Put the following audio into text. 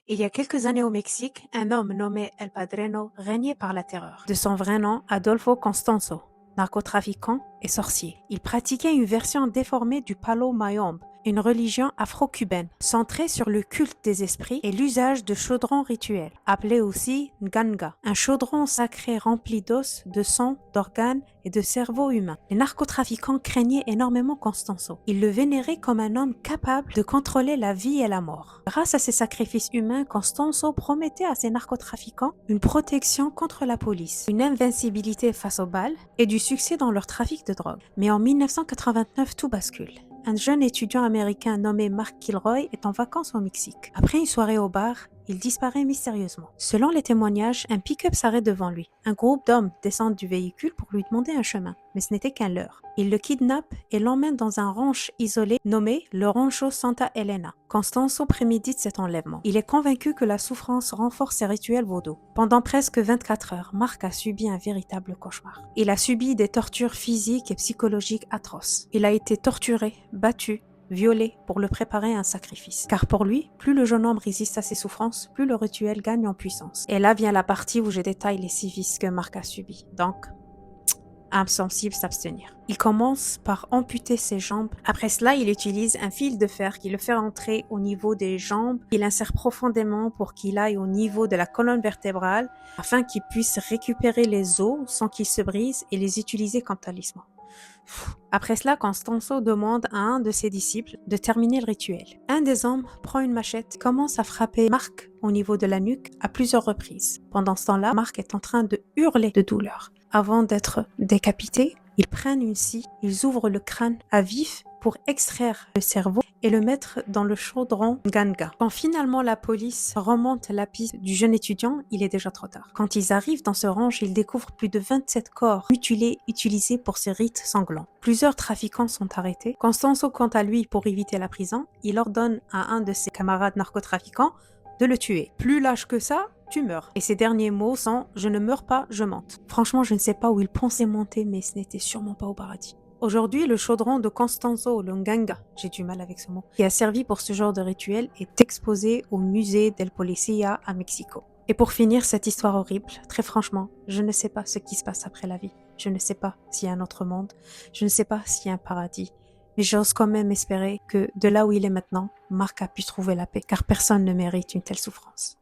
Il y a quelques années au Mexique, un homme nommé El Padrino régnait par la terreur. De son vrai nom, Adolfo Constanzo, narcotrafiquant et sorcier. Il pratiquait une version déformée du Palo Mayombe, une religion afro-cubaine, centrée sur le culte des esprits et l'usage de chaudrons rituels, appelé aussi Nganga, un chaudron sacré rempli d'os, de sang, d'organes et de cerveau humain. Les narcotrafiquants craignaient énormément Constanzo. Ils le vénéraient comme un homme capable de contrôler la vie et la mort. Grâce à ses sacrifices humains, Constanzo promettait à ses narcotrafiquants une protection contre la police, une invincibilité face aux balles et du succès dans leur trafic de drogue. Mais en 1989, tout bascule. Un jeune étudiant américain nommé Mark Kilroy est en vacances au Mexique. Après une soirée au bar, il disparaît mystérieusement. Selon les témoignages, un pick-up s'arrête devant lui. Un groupe d'hommes descendent du véhicule pour lui demander un chemin, mais ce n'était qu'un leurre. Ils le kidnappent et l'emmènent dans un ranch isolé nommé le Rancho Santa Elena. Constanzo prémédite cet enlèvement. Il est convaincu que la souffrance renforce ses rituels vaudous. Pendant presque 24 heures, Mark a subi un véritable cauchemar. Il a subi des tortures physiques et psychologiques atroces. Il a été torturé, battu, violé pour le préparer à un sacrifice. Car pour lui, plus le jeune homme résiste à ses souffrances, plus le rituel gagne en puissance. Et là vient la partie où je détaille les sévices que Mark a subis. Donc, âme sensible s'abstenir. Il commence par amputer ses jambes. Après cela, il utilise un fil de fer qui le fait entrer au niveau des jambes. Il insère profondément pour qu'il aille au niveau de la colonne vertébrale afin qu'il puisse récupérer les os sans qu'ils se brisent et les utiliser comme talisman. Après cela, Constanzo demande à un de ses disciples de terminer le rituel. Un des hommes prend une machette et commence à frapper Mark au niveau de la nuque à plusieurs reprises. Pendant ce temps-là, Mark est en train de hurler de douleur. Avant d'être décapité, ils prennent une scie, ils ouvrent le crâne à vif pour extraire le cerveau et le mettre dans le chaudron Nganga. Quand finalement la police remonte la piste du jeune étudiant, il est déjà trop tard. Quand ils arrivent dans ce ranch, ils découvrent plus de 27 corps mutilés utilisés pour ces rites sanglants. Plusieurs trafiquants sont arrêtés. Constanzo, quant à lui, pour éviter la prison, il ordonne à un de ses camarades narcotrafiquants de le tuer. Plus lâche que ça, tu meurs. Et ses derniers mots sont « Je ne meurs pas, je monte ». Franchement, je ne sais pas où il pensait monter, mais ce n'était sûrement pas au paradis. Aujourd'hui, le chaudron de Constanzo, le Nganga, j'ai du mal avec ce mot, qui a servi pour ce genre de rituel, est exposé au musée del Policía à Mexico. Et pour finir cette histoire horrible, très franchement, je ne sais pas ce qui se passe après la vie. Je ne sais pas s'il y a un autre monde. Je ne sais pas s'il y a un paradis. Mais j'ose quand même espérer que de là où il est maintenant, Mark a pu trouver la paix, car personne ne mérite une telle souffrance.